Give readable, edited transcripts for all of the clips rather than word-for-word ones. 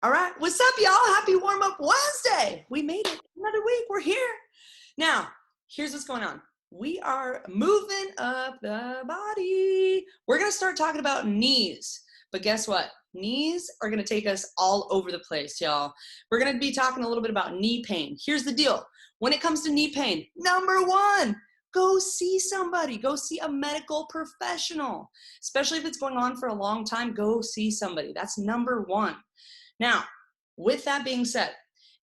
All right, what's up, y'all? Happy warm-up Wednesday. We made it another week. We're here. Now, here's what's going on. We are moving up the body. We're going to start talking about knees. But guess what? Knees are going to take us all over the place, y'all. We're going to be talking a little bit about knee pain. Here's the deal. When it comes to knee pain, number one, go see somebody. Go see a medical professional. Especially if it's going on for a long time, go see somebody. That's number one. Now, with that being said,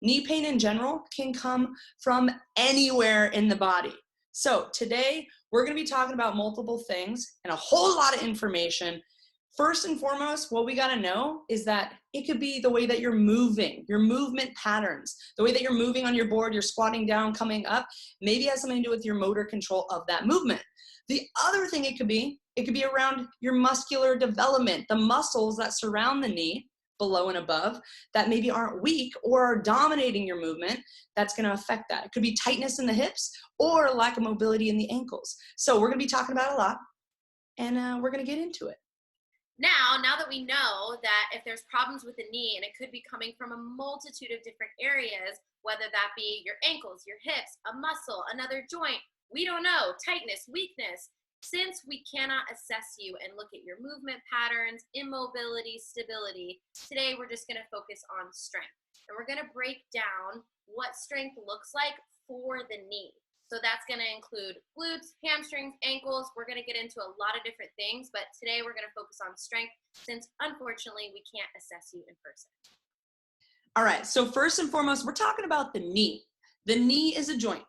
knee pain in general can come from anywhere in the body. So today, we're going to be talking about multiple things and a whole lot of information. First and foremost, what we got to know is that it could be the way that you're moving, your movement patterns, the way that you're moving on your board, you're squatting down, coming up, maybe it has something to do with your motor control of that movement. The other thing it could be around your muscular development, the muscles that surround the knee, below and above, that maybe aren't weak or are dominating your movement. That's going to affect that. It could be tightness in the hips or lack of mobility in the ankles. So we're going to be talking about a lot, and we're going to get into it. Now that we know that if there's problems with the knee, and it could be coming from a multitude of different areas, whether that be your ankles, your hips, a muscle, another joint, we don't know, tightness, weakness. Since we cannot assess you and look at your movement patterns, immobility, stability, today we're just going to focus on strength. And we're going to break down what strength looks like for the knee. So that's going to include glutes, hamstrings, ankles. We're going to get into a lot of different things, but today we're going to focus on strength since unfortunately we can't assess you in person. All right, so first and foremost, we're talking about the knee. The knee is a joint.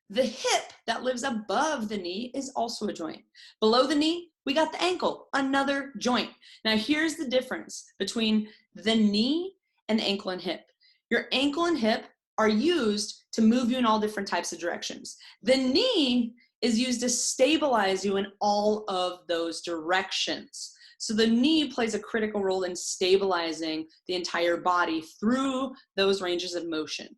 The hip that lives above the knee is also a joint. Below the knee, we got the ankle, another joint. Now here's the difference between the knee and the ankle and hip. Your ankle and hip are used to move you in all different types of directions. The knee is used to stabilize you in all of those directions. So the knee plays a critical role in stabilizing the entire body through those ranges of motion.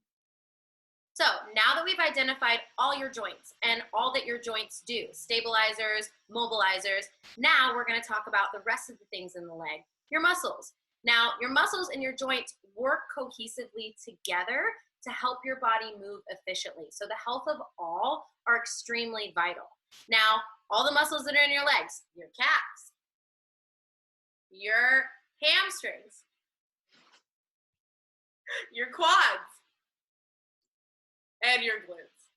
So now that we've identified all your joints and all that your joints do, stabilizers, mobilizers, now we're going to talk about the rest of the things in the leg, your muscles. Now, your muscles and your joints work cohesively together to help your body move efficiently. So the health of all are extremely vital. Now, all the muscles that are in your legs, your calves, your hamstrings, your quads, and your glutes.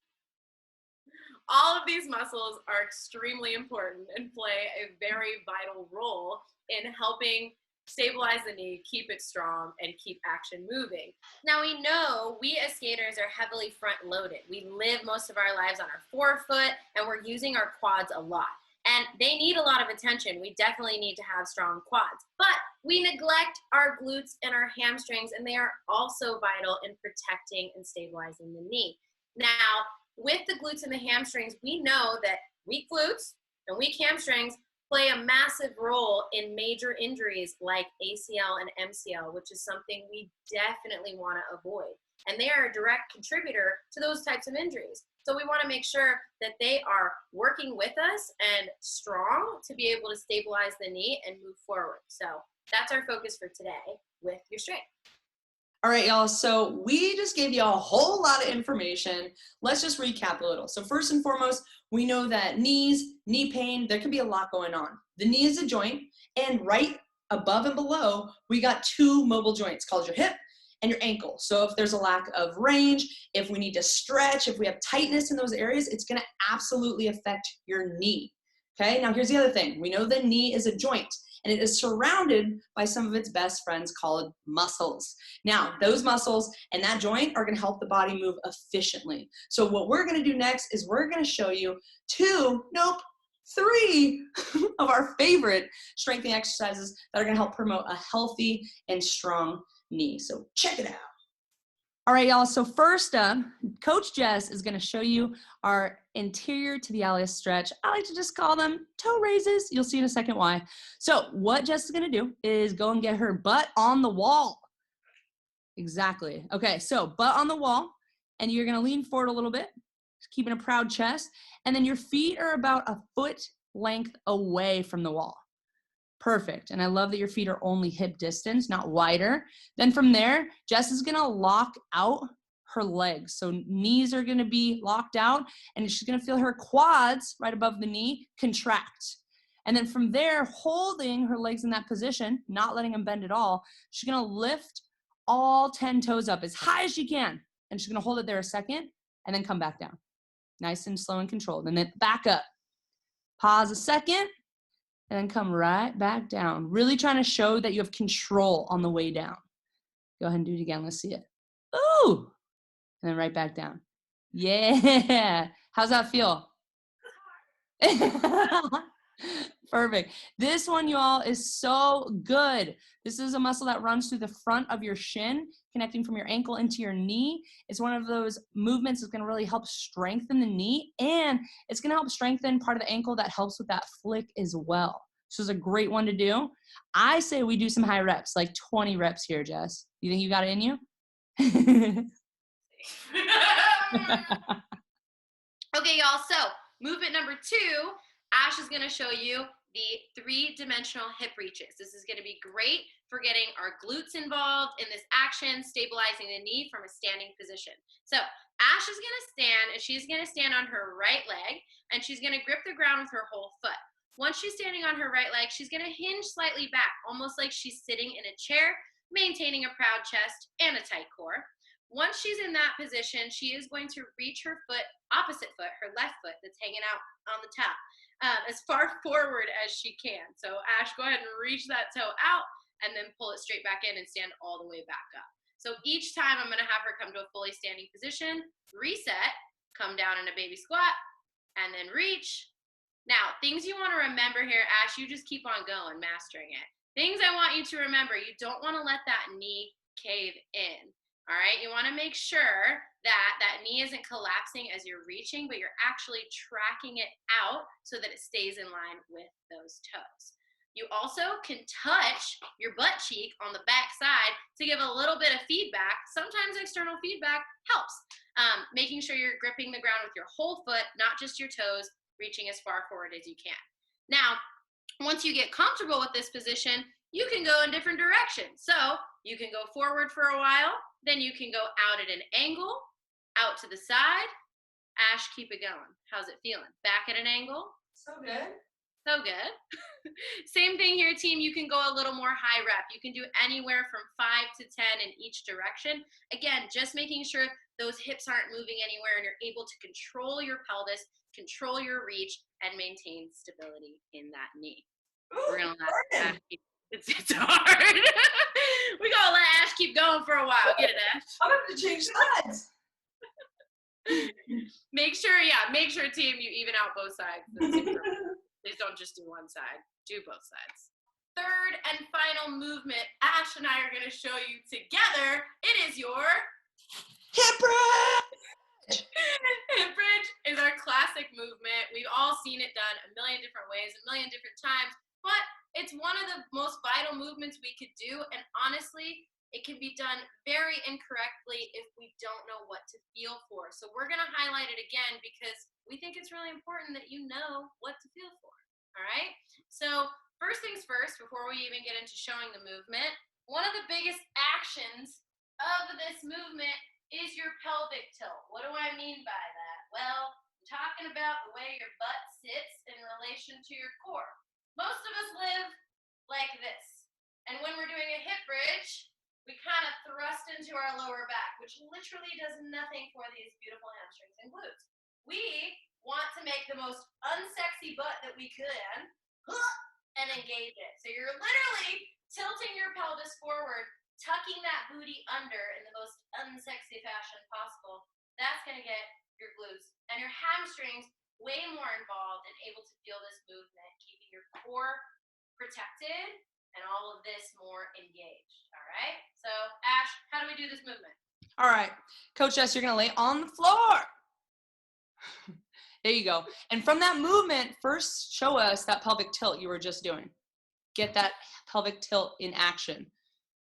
All of these muscles are extremely important and play a very vital role in helping stabilize the knee, keep it strong, and keep action moving. Now we know we as skaters are heavily front loaded. We live most of our lives on our forefoot and we're using our quads a lot. And they need a lot of attention. We definitely need to have strong quads. But we neglect our glutes and our hamstrings, and they are also vital in protecting and stabilizing the knee. Now, with the glutes and the hamstrings, we know that weak glutes and weak hamstrings play a massive role in major injuries like ACL and MCL, which is something we definitely want to avoid. And they are a direct contributor to those types of injuries. So we want to make sure that they are working with us and strong to be able to stabilize the knee and move forward. So that's our focus for today with your strength. All right, y'all, so we just gave you a whole lot of information. Let's just recap a little. So first and foremost, we know that knees, knee pain, there can be a lot going on. The knee is a joint, and right above and below, we got two mobile joints called your hip and your ankle. So if there's a lack of range, if we need to stretch, if we have tightness in those areas, it's gonna absolutely affect your knee, okay? Now here's the other thing. We know the knee is a joint, and it is surrounded by some of its best friends called muscles. Now, those muscles and that joint are gonna help the body move efficiently. So what we're gonna do next is we're gonna show you three of our favorite strengthening exercises that are gonna help promote a healthy and strong knee. So check it out. All right, y'all, so first up, Coach Jess is gonna show you our anterior tibialis stretch. I like to just call them toe raises. You'll see in a second why. So what Jess is gonna do is go and get her butt on the wall. Exactly. Okay, so butt on the wall, and you're gonna lean forward a little bit, keeping a proud chest, and then your feet are about a foot length away from the wall. Perfect. And I love that your feet are only hip distance, not wider. Then from there, Jess is going to lock out her legs. So knees are going to be locked out, and she's going to feel her quads right above the knee contract. And then from there, holding her legs in that position, not letting them bend at all, she's going to lift all 10 toes up as high as she can. And she's going to hold it there a second and then come back down. Nice and slow and controlled. And then back up. Pause a second and then come right back down. Really trying to show that you have control on the way down. Go ahead and do it again. Let's see it. Ooh. And then right back down. Yeah. How's that feel? Perfect. This one, you all, is so good. This is a muscle that runs through the front of your shin, connecting from your ankle into your knee. It's one of those movements that's going to really help strengthen the knee, and it's going to help strengthen part of the ankle that helps with that flick as well. So it's a great one to do. I say we do some high reps, like 20 reps here, Jess. You think you got it in you? Okay, y'all. So movement number 2, Ash is going to show you the 3-dimensional hip reaches. This is going to be great for getting our glutes involved in this action, stabilizing the knee from a standing position. So Ash is going to stand, and she's going to stand on her right leg, and she's going to grip the ground with her whole foot. Once she's standing on her right leg, she's going to hinge slightly back, almost like she's sitting in a chair, maintaining a proud chest and a tight core. Once she's in that position, she is going to reach her foot, opposite foot, her left foot that's hanging out on the top, as far forward as she can. So Ash, go ahead and reach that toe out and then pull it straight back in and stand all the way back up. So each time I'm going to have her come to a fully standing position, reset, come down in a baby squat, and then reach. Now, things you want to remember here, Ash, you just keep on going, mastering it. Things I want you to remember, you don't want to let that knee cave in. All right, you want to make sure that that knee isn't collapsing as you're reaching, but you're actually tracking it out so that it stays in line with those toes. You also can touch your butt cheek on the back side to give a little bit of feedback. Sometimes external feedback helps. Making sure you're gripping the ground with your whole foot, not just your toes, reaching as far forward as you can. Now, once you get comfortable with this position, you can go in different directions. So you can go forward for a while, then you can go out at an angle, out to the side. Ash, keep it going. How's it feeling? Back at an angle? So good. So good. Same thing here, team. You can go a little more high rep. You can do anywhere from 5 to 10 in each direction. Again, just making sure those hips aren't moving anywhere and you're able to control your pelvis, control your reach, and maintain stability in that knee. Ooh, we're gonna let Ash keep, it's hard. We gotta let Ash keep going for a while. Get it, Ash? I'm gonna have to change sides. Make sure, team, you even out both sides. Please don't just do one side. Do both sides. Third and final movement Ash and I are going to show you together. It is your hip bridge. Hip bridge is our classic movement. We've all seen it done a million different ways, a million different times, but it's one of the most vital movements we could do, and honestly, it can be done very incorrectly if we don't know what to feel for. So we're going to highlight it again because we think it's really important that you know what to feel for, all right? So first things first, before we even get into showing the movement, one of the biggest actions of this movement is your pelvic tilt. What do I mean by that? Well, I'm talking about the way your butt sits in relation to your core. Most of us live like this. And when we're doing a hip bridge, we kind of thrust into our lower back, which literally does nothing for these beautiful hamstrings and glutes. We want to make the most unsexy butt that we can and engage it. So you're literally tilting your pelvis forward, tucking that booty under in the most unsexy fashion possible. That's going to get your glutes and your hamstrings way more involved and able to feel this movement, keeping your core protected and all of this more engaged. All right? So, Ash, how do we do this movement? All right. Coach Jess, you're going to lay on the floor. There you go. And from that movement, first show us that pelvic tilt you were just doing. Get that pelvic tilt in action.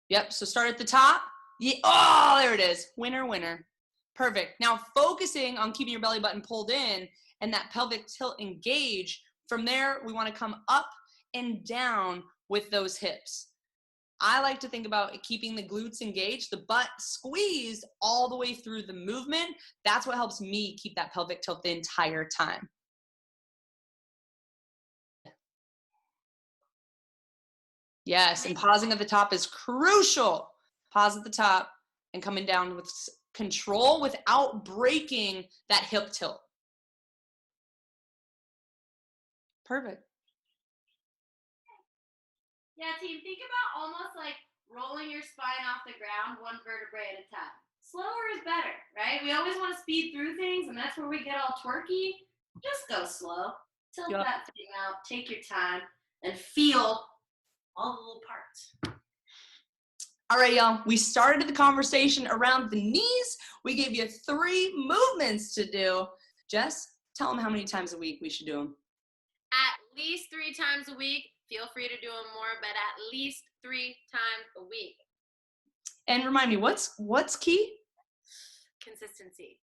Yep. So start at the top. Yeah. Oh, there it is. Winner, winner. Perfect. Now focusing on keeping your belly button pulled in and that pelvic tilt engaged. From there, we want to come up and down with those hips. I like to think about keeping the glutes engaged, the butt squeezed all the way through the movement. That's what helps me keep that pelvic tilt the entire time. Yes, and pausing at the top is crucial. Pause at the top and coming down with control without breaking that hip tilt. Perfect. Yeah, team, think about almost like rolling your spine off the ground one vertebrae at a time. Slower is better, right? We always want to speed through things, and that's where we get all twerky. Just go slow. Tilt that thing out, take your time, and feel all the little parts. All right, y'all, we started the conversation around the knees. We gave you 3 movements to do. Jess, tell them how many times a week we should do them. At least 3 times a week. Feel free to do them more, but at least 3 times a week. And remind me, what's key? Consistency.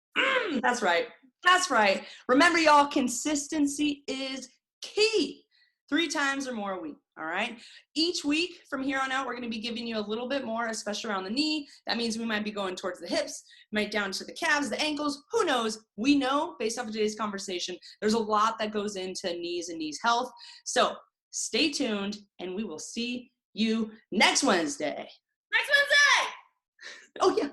That's right. That's right. Remember, y'all, consistency is key. 3 times or more a week, all right? Each week from here on out, we're going to be giving you a little bit more, especially around the knee. That means we might be going towards the hips, might down to the calves, the ankles, who knows? We know, based off of today's conversation, there's a lot that goes into knees and knees health. So stay tuned, and we will see you next Wednesday. Next Wednesday! Oh, yeah.